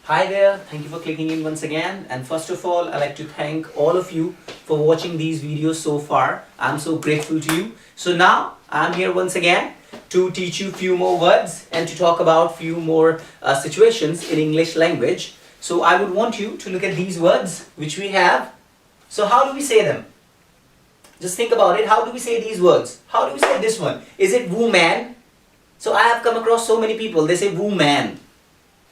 Hi there, thank you for clicking in once again. And first of all, I'd like to thank all of you for watching these videos so far. I'm so grateful to you. So now I'm here once again to teach you few more words and to talk about few more situations in English language. So I would want you to look at these words which we have. So how do we say them? Just think about it. How do we say these words? How do we say this one? Is it woman? So I have come across so many people, they say woman.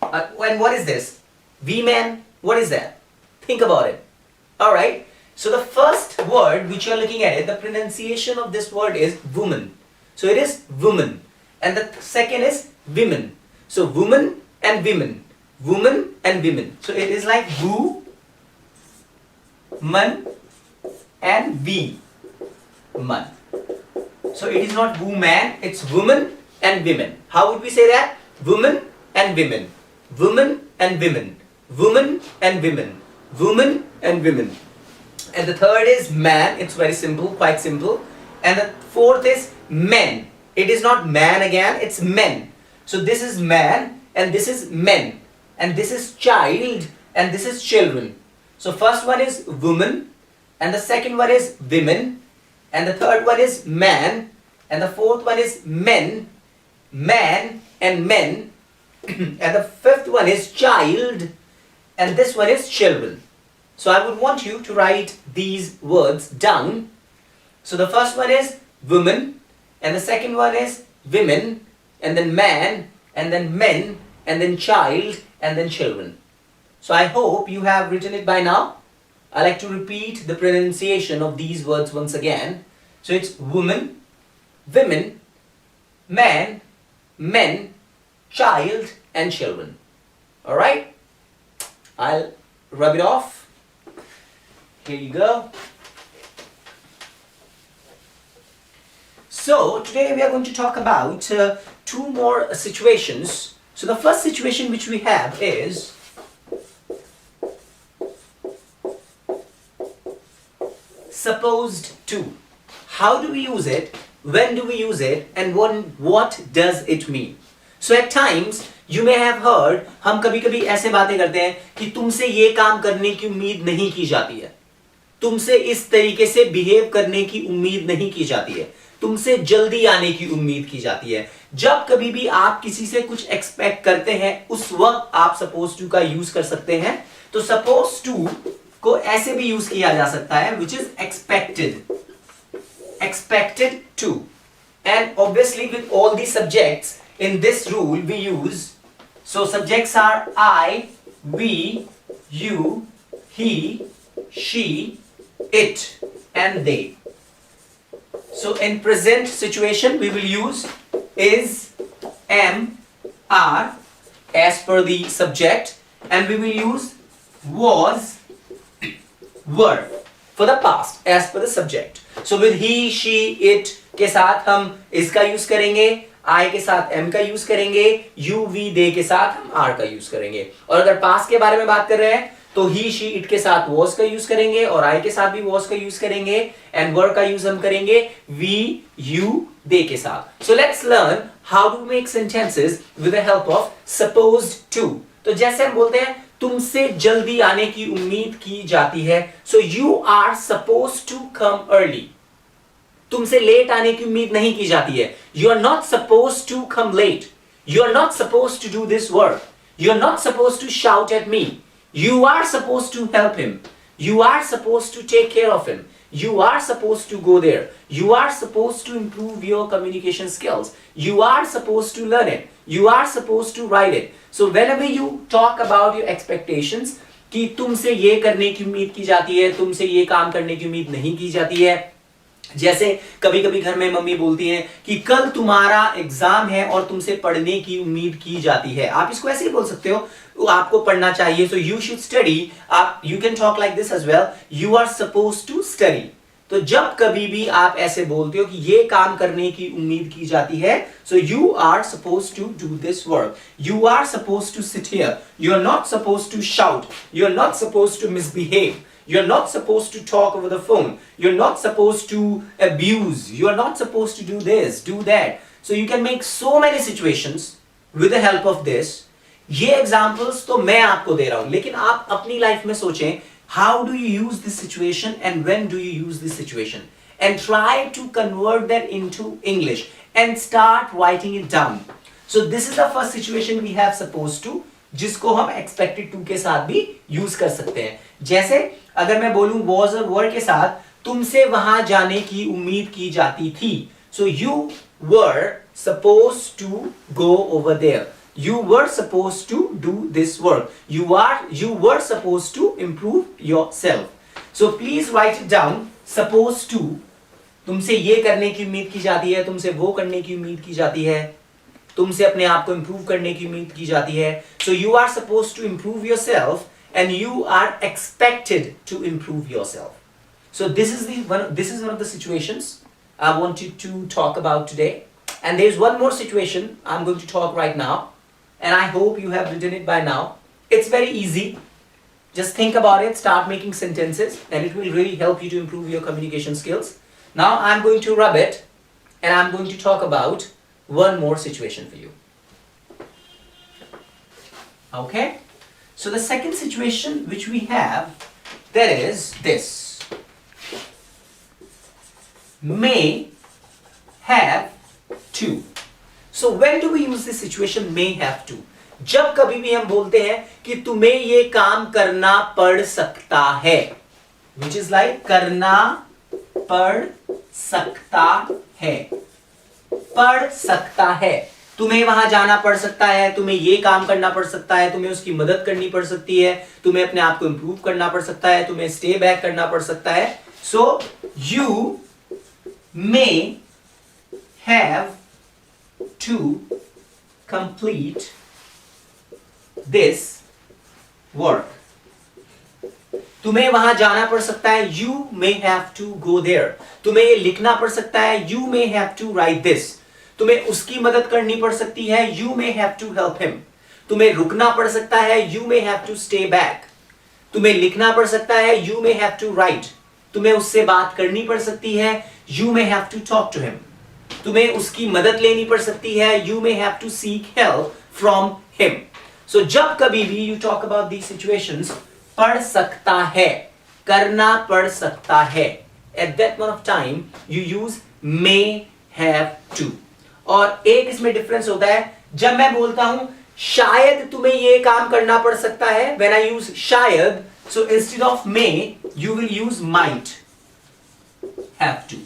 And what is this? V-man? What is that? Think about it. Alright. So the first word which you are looking at, the pronunciation of this word is woman. So it is woman. And the second is women. So woman and women. Woman and women. So it is like woo, man and we. Man. So it is not woman, it's woman and women. How would we say that? Woman and women. Women and women. Woman and women. Woman and women. And the third is man. It's very simple, quite simple. And the fourth is men. It is not man again, it's men. So this is man and this is men. And this is child and this is children. So first one is woman and the second one is women and the third one is man and the fourth one is men, man and men. And the fifth one is child and this one is children. So I would want you to write these words down. So the first one is woman and the second one is women and then man and then men and then child and then children. So I hope you have written it by now. I like to repeat the pronunciation of these words once again. So it's woman, women, man, men, child and children. Alright? I'll rub it off. Here you go. So today we are going to talk about two more situations. So the first situation which we have is supposed to. How do we use it? When do we use it? And what does it mean? So at times you may have heard, हम कभी कभी ऐसे बातें करते हैं कि तुमसे ये काम करने की उम्मीद नहीं की जाती है, तुमसे इस तरीके से बिहेव करने की उम्मीद नहीं की जाती है, तुमसे जल्दी आने की उम्मीद की जाती है. जब कभी भी आप किसी से कुछ एक्सपेक्ट करते हैं उस वक्त आप सपोज टू का यूज कर सकते हैं. तो सपोज टू को ऐसे भी यूज किया जा सकता है, which is expected, expected to. And obviously with all the subjects in this rule we use, so subjects are I, we, you, he, she, it and they. So in present situation we will use is, am, are as per the subject and we will use was, were for the past as per the subject. So with he, she, it के साथ हम इसका use करेंगे, I के साथ am का use करेंगे, you, we, they के साथ हम are का यूज करेंगे. और अगर पास्ट के बारे में बात कर रहे हैं तो he, she, it के साथ was का यूज करेंगे और I के साथ भी was का यूज करेंगे and were का यूज हम करेंगे we, you, they के साथ. So let's learn how to make sentences with the help of supposed to. तो जैसे हम बोलते हैं तुमसे जल्दी आने की उम्मीद की जाती है. So you are supposed to come early. तुमसे लेट आने की उम्मीद नहीं की जाती है. You are not supposed to come late. You are not supposed to do this work. You are not supposed to shout at me. You are supposed to help him. You are supposed to take care of him. You are supposed to go there. You are supposed to improve your communication skills. You are supposed to learn it. You are supposed to write it. So whenever you talk about your expectations, कि तुमसे ये करने की उम्मीद की जाती है, तुमसे ये काम करने की उम्मीद नहीं की जाती है. जैसे कभी कभी घर में मम्मी बोलती हैं कि कल तुम्हारा एग्जाम है और तुमसे पढ़ने की उम्मीद की जाती है. आप इसको ऐसे ही बोल सकते हो, आपको पढ़ना चाहिए. So you should study. आप you can talk like this as well, you are suppose to study. तो जब कभी भी आप ऐसे बोलते हो कि ये काम करने की उम्मीद की जाती है, so you are suppose to do this work. You are suppose to sit here. You are not suppose to shout. You are not suppose to misbehave. You're not supposed to talk over the phone. You're not supposed to abuse. You are not supposed to do this, do that. So you can make so many situations with the help of this. ये examples तो मैं आपको दे रहा हूं, लेकिन आप अपनी life में सोचें, how do you use this situation and when do you use this situation, and try to convert that into English and start writing it down. So this is the first situation we have suppose to, जिसको हम expected to के साथ भी use कर सकते हैं. जैसे अगर मैं बोलूं was और were के साथ, तुमसे वहां जाने की उम्मीद की जाती थी. सो you were supposed to go over there. You were supposed to do this work. You were supposed to improve yourself. So please write it down. Supposed to, तुमसे ये करने की उम्मीद की जाती है, तुमसे वो करने की उम्मीद की जाती है, तुमसे अपने आप को इंप्रूव करने की उम्मीद की जाती है. So you are supposed to improve yourself and you are expected to improve yourself. So this is one of the situations I wanted to talk about today. And there's one more situation I'm going to talk right now, and I hope you have written it by now. It's very easy. Just think about it, start making sentences, and it will really help you to improve your communication skills. Now I'm going to rub it, and I'm going to talk about one more situation for you. Okay? So the second situation which we have, that is this. May have to. So when do we use this situation may have to? जब कभी भी हम बोलते हैं कि तुम्हें ये काम करना पड़ सकता है, which is like करना पड़ सकता है, पड़ सकता है. तुम्हें वहां जाना पड़ सकता है, तुम्हें ये काम करना पड़ सकता है, तुम्हें उसकी मदद करनी पड़ सकती है, तुम्हें अपने आप को इंप्रूव करना पड़ सकता है, तुम्हें स्टे बैक करना पड़ सकता है. So you may have to complete this work. तुम्हें वहां जाना पड़ सकता है, you may have to go there. तुम्हें ये लिखना पड़ सकता है, you may have to write this. तुम्हें उसकी मदद करनी पड़ सकती है, you may have to help him. तुम्हें रुकना पड़ सकता है, you may have to stay back. तुम्हें लिखना पड़ सकता है, you may have to write. तुम्हें उससे बात करनी पड़ सकती है, you may have to talk to him. तुम्हें उसकी मदद लेनी पड़ सकती है, you may have to seek help from him. So जब कभी भी you talk about these situations, पढ़ सकता है, करना पड़ सकता है, at that point of time you use may have to. और एक इसमें डिफरेंस होता है, जब मैं बोलता हूं शायद तुम्हें ये काम करना पड़ सकता है, when I use शायद, so instead of may you will use might have to.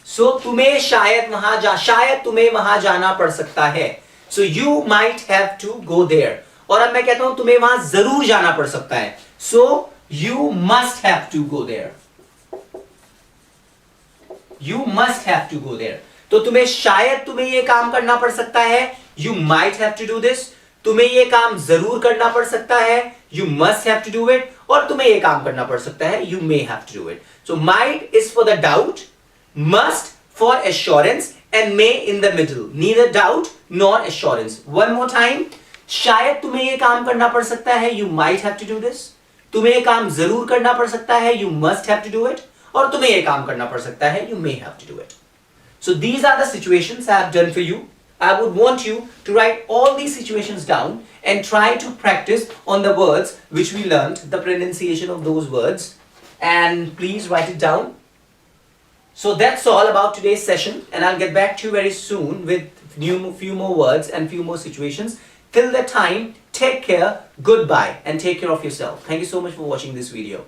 So तुम्हें शायद तुम्हें वहां जाना पड़ सकता है, so you might have to go there. और अब मैं कहता हूं तुम्हें वहां जरूर जाना पड़ सकता है, so you must have to go there. You must have to go there. तो तुम्हें ये काम करना पड़ सकता है, you might have to do this. तुम्हें ये काम जरूर करना पड़ सकता है, you must have to do it. और तुम्हें ये काम करना पड़ सकता है, you may have to do it. So might is for the doubt, must for assurance, and may in the middle, neither doubt nor assurance. One more time. शायद तुम्हें ये काम करना पड़ सकता है, you might have to do this. तुम्हें ये काम जरूर करना पड़ सकता है, you must have to do it. और तुम्हें ये काम करना पड़ सकता है, you may have to do it. So these are the situations I have done for you. I would want you to write all these situations down and try to practice on the words which we learned, the pronunciation of those words, and please write it down. So that's all about today's session, and I'll get back to you very soon with few more words and few more situations. Till that time, take care, goodbye, and take care of yourself. Thank you so much for watching this video.